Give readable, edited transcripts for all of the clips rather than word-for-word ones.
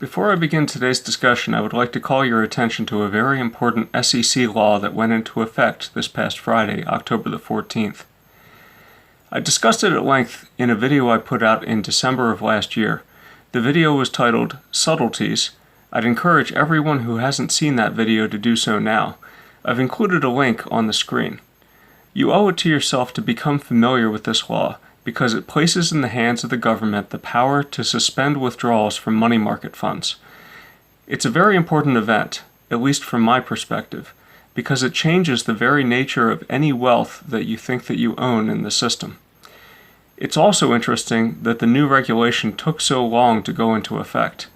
Before I begin today's discussion, I would like to call your attention to a very important SEC law that went into effect this past Friday, October the 14th. I discussed it at length in a video I put out in December of last year. The video was titled Subtleties. I'd encourage everyone who hasn't seen that video to do so now. I've included a link on the screen. You owe it to yourself to become familiar with this law, because it places in the hands of the government the power to suspend withdrawals from money market funds. It's a very important event, at least from my perspective, because it changes the very nature of any wealth that you think that you own in the system. It's also interesting that the new regulation took so long to go into effect.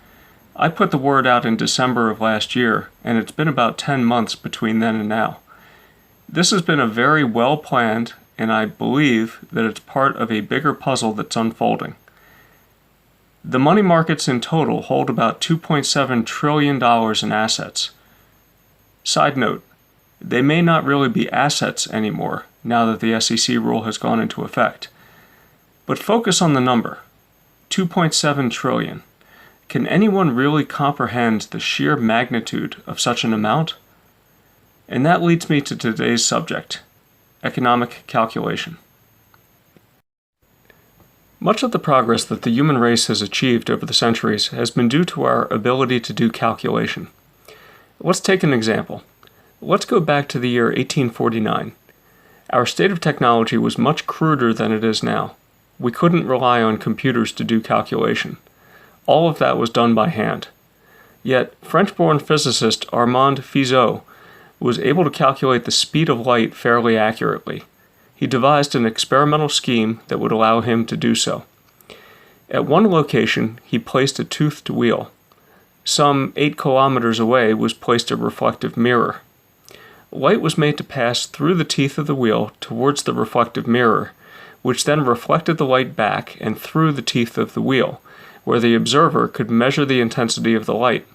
I put the word out in December of last year, and it's been about 10 months between then and now. This has been a very well-planned, and I believe that it's part of a bigger puzzle that's unfolding. The money markets in total hold about $2.7 trillion in assets. Side note, they may not really be assets anymore now that the SEC rule has gone into effect. But focus on the number, $2.7 trillion. Can anyone really comprehend the sheer magnitude of such an amount? And that leads me to today's subject, economic calculation. Much of the progress that the human race has achieved over the centuries has been due to our ability to do calculation. Let's take an example. Let's go back to the year 1849. Our state of technology was much cruder than it is now. We couldn't rely on computers to do calculation. All of that was done by hand. Yet, French-born physicist Armand Fizeau was able to calculate the speed of light fairly accurately. He devised an experimental scheme that would allow him to do so. At one location, he placed a toothed wheel. Some 8 kilometers away was placed a reflective mirror. Light was made to pass through the teeth of the wheel towards the reflective mirror, which then reflected the light back and through the teeth of the wheel, where the observer could measure the intensity of the light.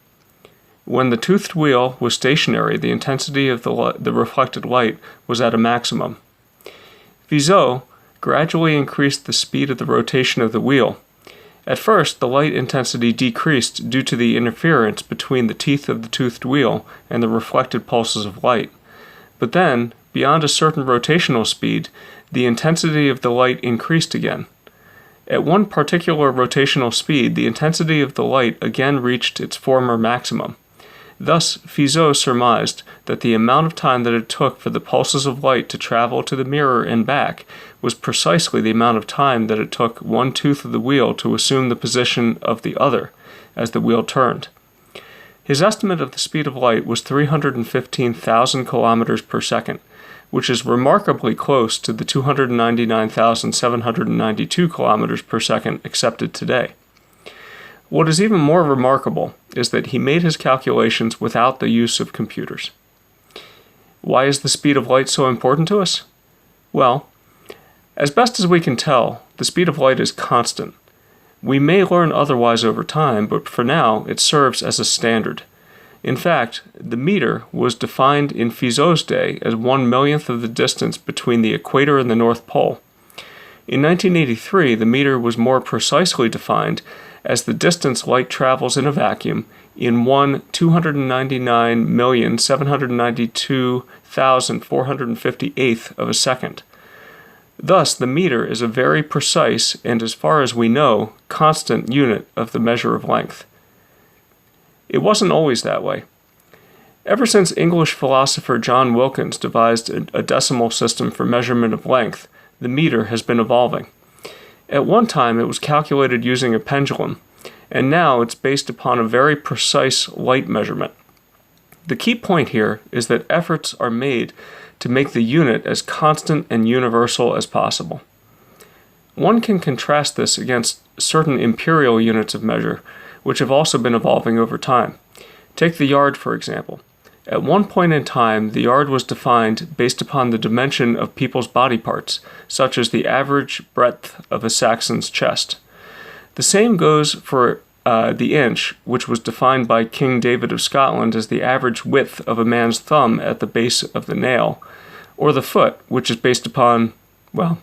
When the toothed wheel was stationary, the intensity of the reflected light was at a maximum. Fizeau gradually increased the speed of the rotation of the wheel. At first, the light intensity decreased due to the interference between the teeth of the toothed wheel and the reflected pulses of light. But then, beyond a certain rotational speed, the intensity of the light increased again. At one particular rotational speed, the intensity of the light again reached its former maximum. Thus, Fizeau surmised that the amount of time that it took for the pulses of light to travel to the mirror and back was precisely the amount of time that it took one tooth of the wheel to assume the position of the other as the wheel turned. His estimate of the speed of light was 315,000 kilometers per second, which is remarkably close to the 299,792 kilometers per second accepted today. What is even more remarkable is that he made his calculations without the use of computers. Why is the speed of light so important to us? Well, as best as we can tell, the speed of light is constant. We may learn otherwise over time, but for now it serves as a standard. In fact, the meter was defined in Fizeau's day as 1/1,000,000th of the distance between the equator and the North Pole. In 1983, the meter was more precisely defined as the distance light travels in a vacuum in 1/299,792,458th of a second. Thus, the meter is a very precise and, as far as we know, constant unit of the measure of length. It wasn't always that way. Ever since English philosopher John Wilkins devised a decimal system for measurement of length, the meter has been evolving. At one time, it was calculated using a pendulum, and now it's based upon a very precise light measurement. The key point here is that efforts are made to make the unit as constant and universal as possible. One can contrast this against certain imperial units of measure, which have also been evolving over time. Take the yard, for example. At one point in time, the yard was defined based upon the dimension of people's body parts, such as the average breadth of a Saxon's chest. The same goes for the inch, which was defined by King David of Scotland as the average width of a man's thumb at the base of the nail, or the foot, which is based upon, well,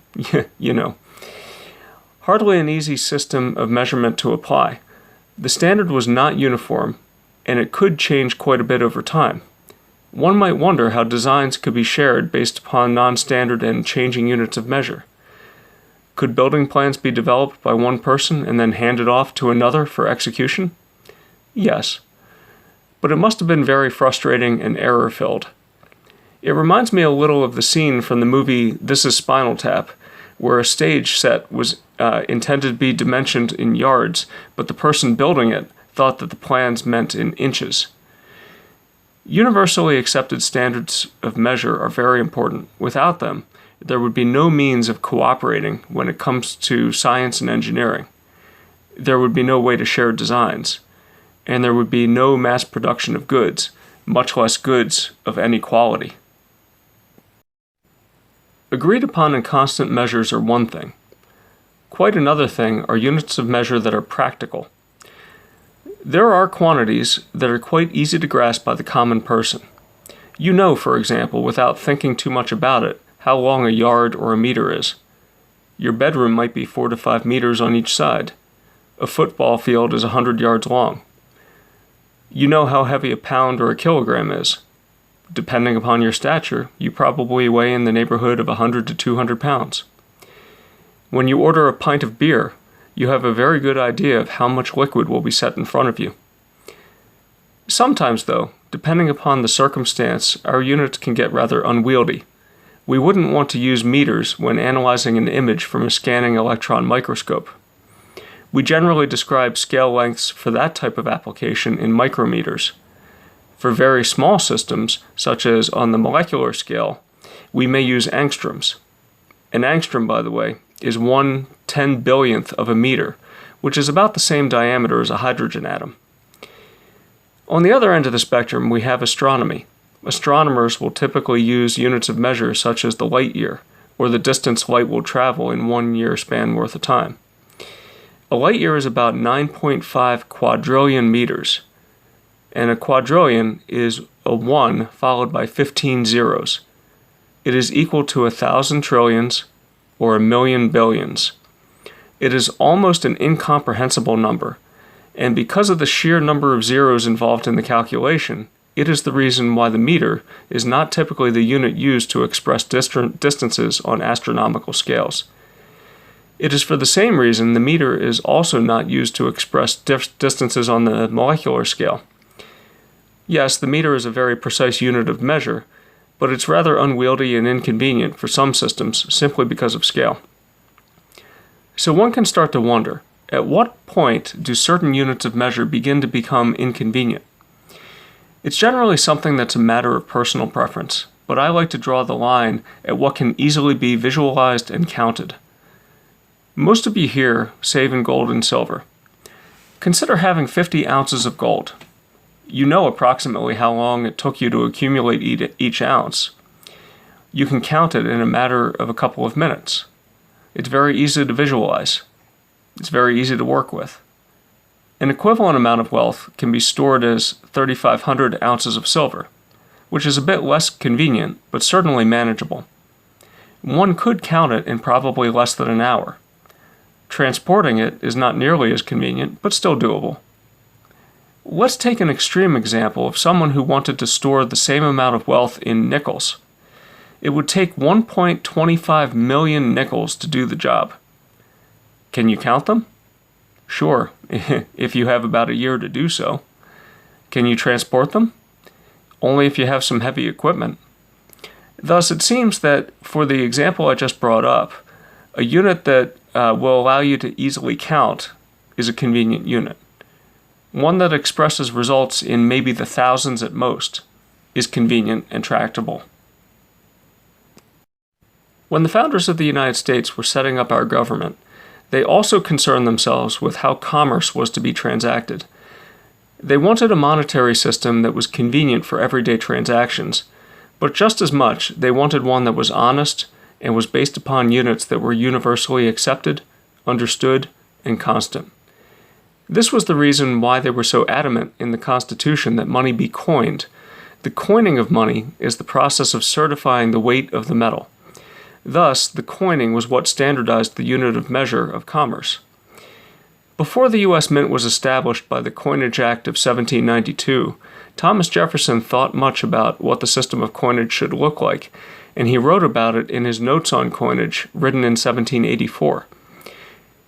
you know. Hardly an easy system of measurement to apply. The standard was not uniform, and it could change quite a bit over time. One might wonder how designs could be shared based upon non-standard and changing units of measure. Could building plans be developed by one person and then handed off to another for execution? Yes. But it must have been very frustrating and error-filled. It reminds me a little of the scene from the movie This Is Spinal Tap, where a stage set was intended to be dimensioned in yards, but the person building it thought that the plans meant in inches. Universally accepted standards of measure are very important. Without them, there would be no means of cooperating when it comes to science and engineering. There would be no way to share designs, and there would be no mass production of goods, much less goods of any quality. Agreed upon and constant measures are one thing. Quite another thing are units of measure that are practical. There are quantities that are quite easy to grasp by the common person. You know, for example, without thinking too much about it, how long a yard or a meter is. Your bedroom might be 4 to 5 meters on each side. A football field is 100 yards long. You know how heavy a pound or a kilogram is. Depending upon your stature, you probably weigh in the neighborhood of 100 to 200 pounds. When you order a pint of beer, you have a very good idea of how much liquid will be set in front of you. Sometimes, though, depending upon the circumstance, our units can get rather unwieldy. We wouldn't want to use meters when analyzing an image from a scanning electron microscope. We generally describe scale lengths for that type of application in micrometers. For very small systems, such as on the molecular scale, we may use angstroms. An angstrom, by the way, is 1/10,000,000th of a meter, which is about the same diameter as a hydrogen atom. On the other end of the spectrum, we have astronomy. Astronomers will typically use units of measure such as the light year, or the distance light will travel in 1 year span worth of time. A light year is about 9.5 quadrillion meters, and a quadrillion is a 1 followed by 15 zeros. It is equal to 1,000 trillions or 1,000,000 billions. It is almost an incomprehensible number, and because of the sheer number of zeros involved in the calculation, it is the reason why the meter is not typically the unit used to express distances on astronomical scales. It is for the same reason the meter is also not used to express distances on the molecular scale. Yes, the meter is a very precise unit of measure, but it's rather unwieldy and inconvenient for some systems simply because of scale. So one can start to wonder, at what point do certain units of measure begin to become inconvenient? It's generally something that's a matter of personal preference, but I like to draw the line at what can easily be visualized and counted. Most of you here save in gold and silver. Consider having 50 ounces of gold. You know approximately how long it took you to accumulate each ounce. You can count it in a matter of a couple of minutes. It's very easy to visualize. It's very easy to work with. An equivalent amount of wealth can be stored as 3,500 ounces of silver, which is a bit less convenient, but certainly manageable. One could count it in probably less than an hour. Transporting it is not nearly as convenient, but still doable. Let's take an extreme example of someone who wanted to store the same amount of wealth in nickels. It would take 1.25 million nickels to do the job. Can you count them? Sure, if you have about a year to do so. Can you transport them? Only if you have some heavy equipment. Thus, it seems that for the example I just brought up, a unit that will allow you to easily count is a convenient unit. One that expresses results in maybe the thousands at most is convenient and tractable. When the founders of the United States were setting up our government, they also concerned themselves with how commerce was to be transacted. They wanted a monetary system that was convenient for everyday transactions, but just as much, they wanted one that was honest and was based upon units that were universally accepted, understood, and constant. This was the reason why they were so adamant in the Constitution that money be coined. The coining of money is the process of certifying the weight of the metal. Thus, the coining was what standardized the unit of measure of commerce. Before the U.S. Mint was established by the Coinage Act of 1792, Thomas Jefferson thought much about what the system of coinage should look like, and he wrote about it in his Notes on Coinage, written in 1784.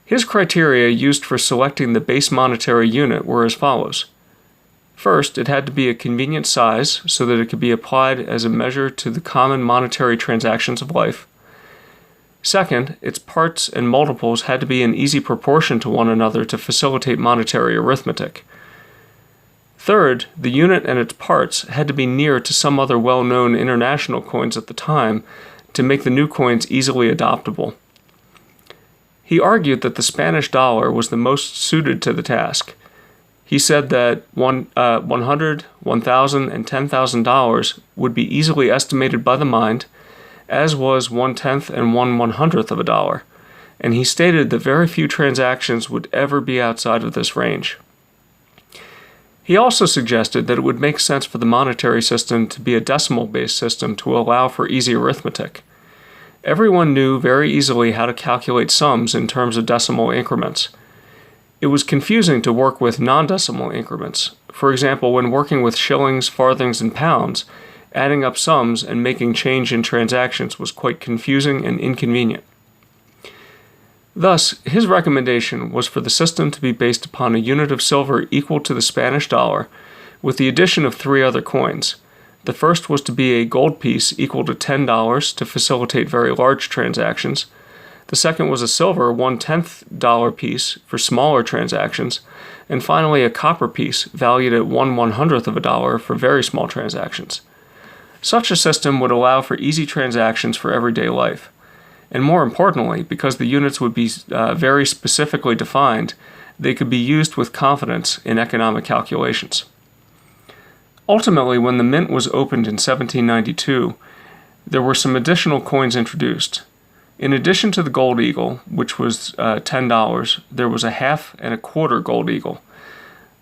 His criteria used for selecting the base monetary unit were as follows. First, it had to be a convenient size so that it could be applied as a measure to the common monetary transactions of life. Second, its parts and multiples had to be in easy proportion to one another to facilitate monetary arithmetic. Third, the unit and its parts had to be near to some other well-known international coins at the time to make the new coins easily adoptable. He argued that the Spanish dollar was the most suited to the task. He said that $100, $1,000, and $10,000 would be easily estimated by the mind, as was 1/10 and 1/100th of a dollar, and he stated that very few transactions would ever be outside of this range. He also suggested that it would make sense for the monetary system to be a decimal-based system to allow for easy arithmetic. Everyone knew very easily how to calculate sums in terms of decimal increments. It was confusing to work with non-decimal increments. For example, when working with shillings, farthings, and pounds, adding up sums and making change in transactions was quite confusing and inconvenient. Thus, his recommendation was for the system to be based upon a unit of silver equal to the Spanish dollar, with the addition of 3 other coins. The first was to be a gold piece equal to $10 to facilitate very large transactions. The second was a silver 1/10 dollar piece for smaller transactions, and finally a copper piece valued at 1/100th of a dollar for very small transactions. Such a system would allow for easy transactions for everyday life. And more importantly, because the units would be very specifically defined, they could be used with confidence in economic calculations. Ultimately, when the mint was opened in 1792, there were some additional coins introduced. In addition to the gold eagle, which was $10, there was a half and a quarter gold eagle.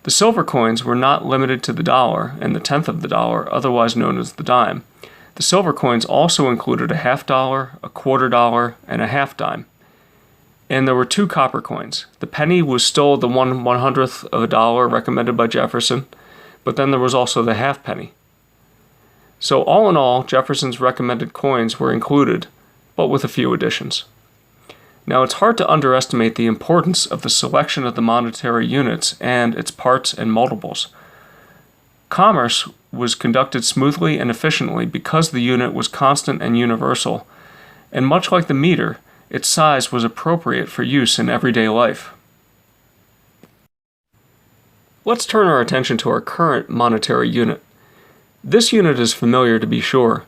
The silver coins were not limited to the dollar and the 1/10 of the dollar, otherwise known as the dime. The silver coins also included a $half, a $quarter, and a half dime. And there were 2 copper coins. The penny was still the 1/100th of a dollar recommended by Jefferson, but then there was also the half penny. So all in all, Jefferson's recommended coins were included, but with a few additions. Now, it's hard to underestimate the importance of the selection of the monetary units and its parts and multiples. Commerce was conducted smoothly and efficiently because the unit was constant and universal, and much like the meter, its size was appropriate for use in everyday life. Let's turn our attention to our current monetary unit. This unit is familiar to be sure,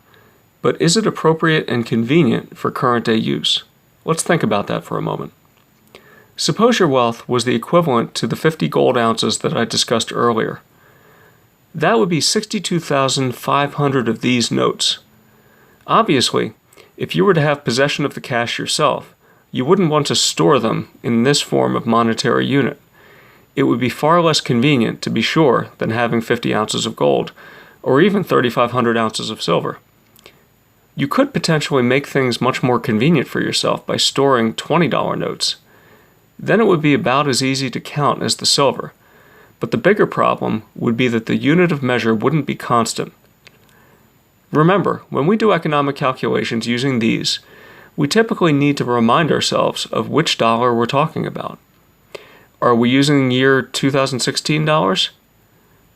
but is it appropriate and convenient for current day use? Let's think about that for a moment. Suppose your wealth was the equivalent to the 50 gold ounces that I discussed earlier. That would be 62,500 of these notes. Obviously, if you were to have possession of the cash yourself, you wouldn't want to store them in this form of monetary unit. It would be far less convenient, to be sure, than having 50 ounces of gold, or even 3,500 ounces of silver. You could potentially make things much more convenient for yourself by storing $20 notes. Then it would be about as easy to count as the silver. But the bigger problem would be that the unit of measure wouldn't be constant. Remember, when we do economic calculations using these, we typically need to remind ourselves of which dollar we're talking about. Are we using year 2016 dollars?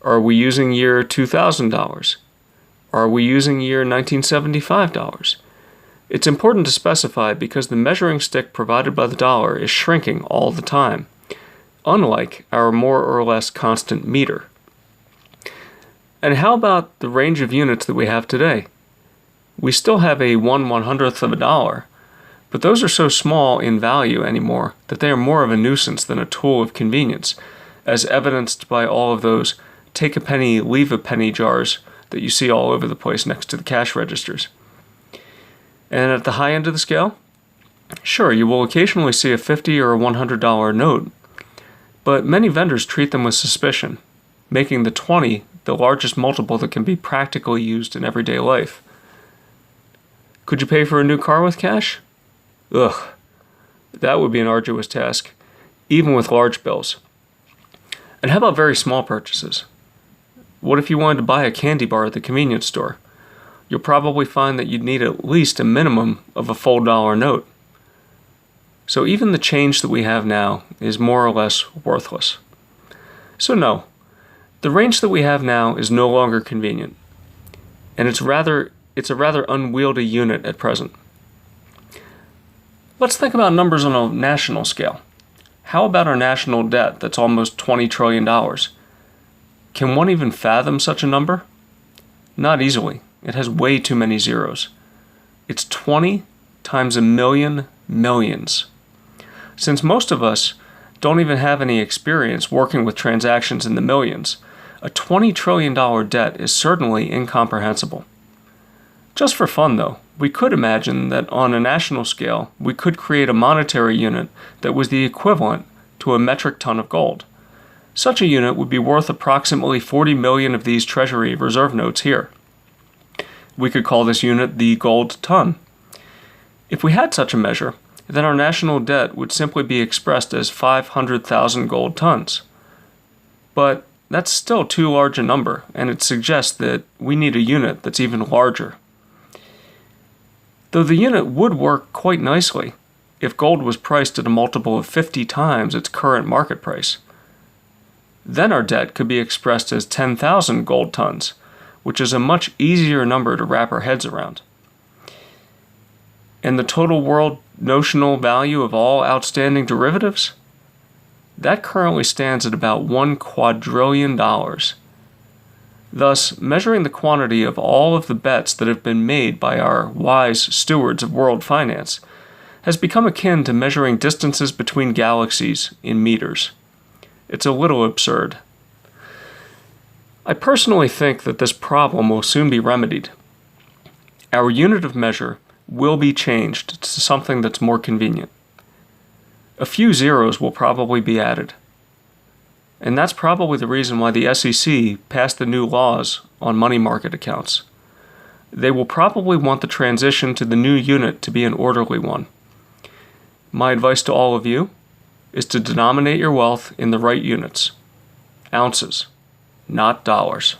Are we using year 2000 dollars? Are we using year 1975 dollars? It's important to specify because the measuring stick provided by the dollar is shrinking all the time, unlike our more or less constant meter. And how about the range of units that we have today? We still have a 1/100th of a dollar, but those are so small in value anymore that they are more of a nuisance than a tool of convenience, as evidenced by all of those take a penny, leave a penny jars that you see all over the place next to the cash registers. And at the high end of the scale, sure, you will occasionally see a $50 or a $100 note, but many vendors treat them with suspicion, making the 20 the largest multiple that can be practically used in everyday life. Could you pay for a new car with cash? Ugh, that would be an arduous task. even with large bills. And how about very small purchases? What if you wanted to buy a candy bar at the convenience store? You'll probably find that you'd need at least a minimum of a full dollar note. So even the change that we have now is more or less worthless. So no, the range that we have now is no longer convenient, and it's a rather unwieldy unit at present. Let's think about numbers on a national scale. How about our national debt that's almost $20 trillion? Can one even fathom such a number? Not easily. It has way too many zeros. It's 20 times a million millions. Since most of us don't even have any experience working with transactions in the millions, a $20 trillion debt is certainly incomprehensible. Just for fun, though, we could imagine that on a national scale, we could create a monetary unit that was the equivalent to a metric ton of gold. Such a unit would be worth approximately 40 million of these Treasury reserve notes here. We could call this unit the gold ton. If we had such a measure, then our national debt would simply be expressed as 500,000 gold tons. But that's still too large a number, and it suggests that we need a unit that's even larger. Though the unit would work quite nicely if gold was priced at a multiple of 50 times its current market price. Then our debt could be expressed as 10,000 gold tons, which is a much easier number to wrap our heads around. And the total world notional value of all outstanding derivatives? That currently stands at about $1 quadrillion. Thus, measuring the quantity of all of the bets that have been made by our wise stewards of world finance has become akin to measuring distances between galaxies in meters. It's a little absurd. I personally think that this problem will soon be remedied. Our unit of measure will be changed to something that's more convenient. A few zeros will probably be added. And that's probably the reason why the SEC passed the new laws on money market accounts. They will probably want the transition to the new unit to be an orderly one. My advice to all of you is to denominate your wealth in the right units. Ounces, not dollars.